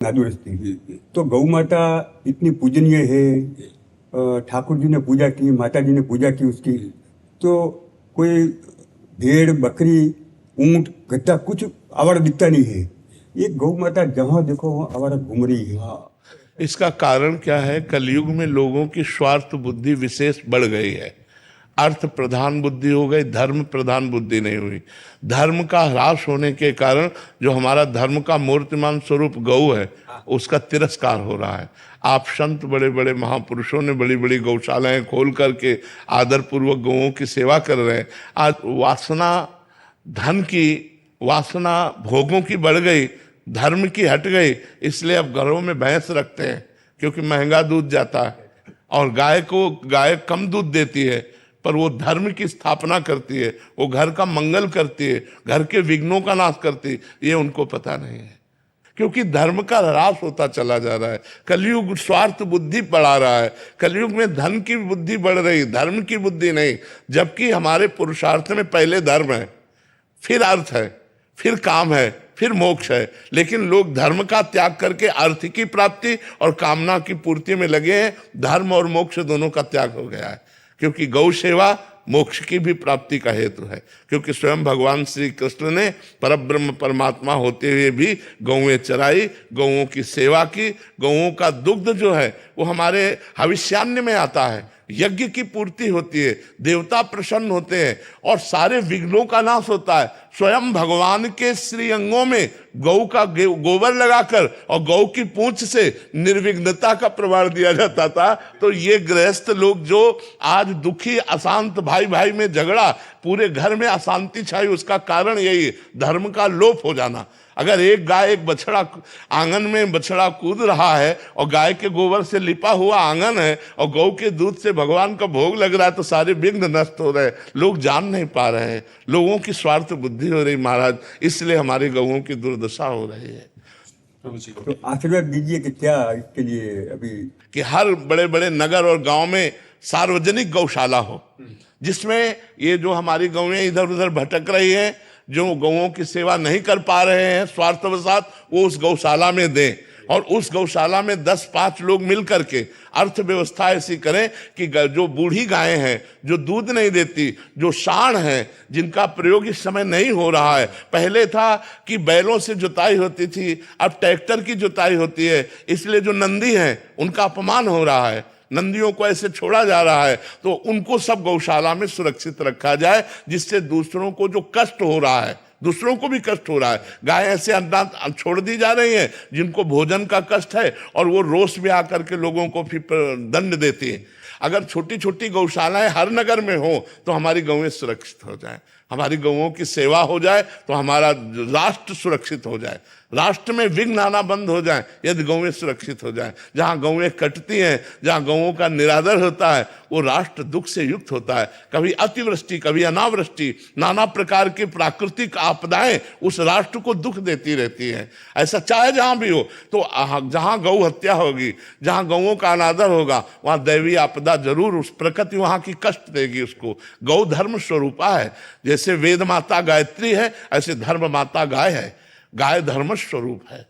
नादुरुस्ती। तो गौ माता इतनी पूजनीय है, ठाकुर जी ने पूजा की, माता जी ने पूजा की उसकी, तो कोई भेड़ बकरी ऊंट गद्दा कुछ आवारा दिखता नहीं है। ये गौ माता जहाँ देखो वहाँ आवारा घूम रही है। इसका कारण क्या है? कलयुग में लोगों की स्वार्थ बुद्धि विशेष बढ़ गई है। अर्थ प्रधान बुद्धि हो गई, धर्म प्रधान बुद्धि नहीं हुई। धर्म का ह्रास होने के कारण जो हमारा धर्म का मूर्तिमान स्वरूप गौ है उसका तिरस्कार हो रहा है। आप संत बड़े बड़े महापुरुषों ने बड़ी बड़ी गौशालाएं खोल करके आदर पूर्वक गौओं की सेवा कर रहे हैं। आज वासना, धन की वासना, भोगों की बढ़ गई, धर्म की हट गई, इसलिए अब घरों में भैंस रखते हैं क्योंकि महंगा दूध जाता है। और गाय कम दूध देती है पर वो धर्म की स्थापना करती है, वो घर का मंगल करती है, घर के विघ्नों का नाश करती है। ये उनको पता नहीं है क्योंकि धर्म का ह्रास होता चला जा रहा है। कलयुग स्वार्थ बुद्धि बढ़ा रहा है। कलयुग में धन की बुद्धि बढ़ रही, धर्म की बुद्धि नहीं। जबकि हमारे पुरुषार्थ में पहले धर्म है, फिर अर्थ है, फिर काम है, फिर मोक्ष है। लेकिन लोग धर्म का त्याग करके अर्थ की प्राप्ति और कामना की पूर्ति में लगे हैं। धर्म और मोक्ष दोनों का त्याग हो गया है क्योंकि गौ सेवा मोक्ष की भी प्राप्ति का हेतु है। क्योंकि स्वयं भगवान श्री कृष्ण ने परब्रह्म परमात्मा होते हुए भी गौएं चराई, गौओं की सेवा की। गौओं का दुग्ध जो है वो हमारे हविष्यान्न में आता है, यज्ञ की पूर्ति होती है, देवता प्रसन्न होते हैं और सारे विघ्नों का नाश होता है। स्वयं भगवान के श्री अंगों में गौ का गोबर लगाकर और गौ की पूंछ से निर्विघ्नता का प्रमाण दिया जाता था। तो ये गृहस्थ लोग जो आज दुखी अशांत, भाई भाई में झगड़ा, पूरे घर में अशांति छाई, उसका कारण यही है, धर्म का लोप हो जाना। अगर एक गाय, एक बछड़ा, आंगन में बछड़ा कूद रहा है और गाय के गोबर से लिपा हुआ आंगन है और गौ के दूध से भगवान का भोग लग रहा है तो सारे विघ्न नष्ट हो रहे हैं। लोग जान नहीं पा रहे हैं, लोगों की स्वार्थ बुद्धि हो रही महाराज, इसलिए हमारी गौओं की दुर्दशा हो रही है। तो आशीर्वाद दीजिए कि क्या इसके लिए अभी कि हर बड़े बड़े नगर और गांव में सार्वजनिक गौशाला हो, जिसमें ये जो हमारी गौएं इधर उधर भटक रही हैं, जो गौओं की सेवा नहीं कर पा रहे हैं स्वार्थवशात, वो उस गौशाला में दें और उस गौशाला में 10-5 लोग मिल करके अर्थव्यवस्था ऐसी करें कि जो बूढ़ी गायें हैं, जो दूध नहीं देती, जो साँड़ हैं, जिनका प्रयोग इस समय नहीं हो रहा है। पहले था कि बैलों से जुताई होती थी, अब ट्रैक्टर की जुताई होती है, इसलिए जो नंदी हैं उनका अपमान हो रहा है, नंदियों को ऐसे छोड़ा जा रहा है। तो उनको सब गौशाला में सुरक्षित रखा जाए, जिससे दूसरों को जो कष्ट हो रहा है, दूसरों को भी कष्ट हो रहा है। गाय ऐसे अनाथ छोड़ दी जा रही हैं जिनको भोजन का कष्ट है और वो रोष में आकर के लोगों को फिर दंड देती है। अगर छोटी छोटी गौशालाएं हर नगर में हो तो हमारी गौएं सुरक्षित हो जाए, हमारी गौओं की सेवा हो जाए तो हमारा राष्ट्र सुरक्षित हो जाए, राष्ट्र में विघ्न आना बंद हो जाए यदि गौएं सुरक्षित हो जाए। जहाँ गौएं कटती हैं, जहाँ गौओं का निरादर होता है, वो राष्ट्र दुख से युक्त होता है। कभी अतिवृष्टि, कभी अनावृष्टि, नाना प्रकार की प्राकृतिक आपदाएं उस राष्ट्र को दुख देती रहती हैं। ऐसा चाहे जहाँ भी हो, तो जहाँ गौ हत्या होगी, जहाँ गौओं का अनादर होगा, वहाँ दैवीय आपदा जरूर, उस प्रकृति वहाँ की कष्ट देगी उसको। गौ धर्म स्वरूपा है, जैसे वेद माता गायत्री है ऐसे धर्म माता गाय है। गाय धर्म स्वरूप है।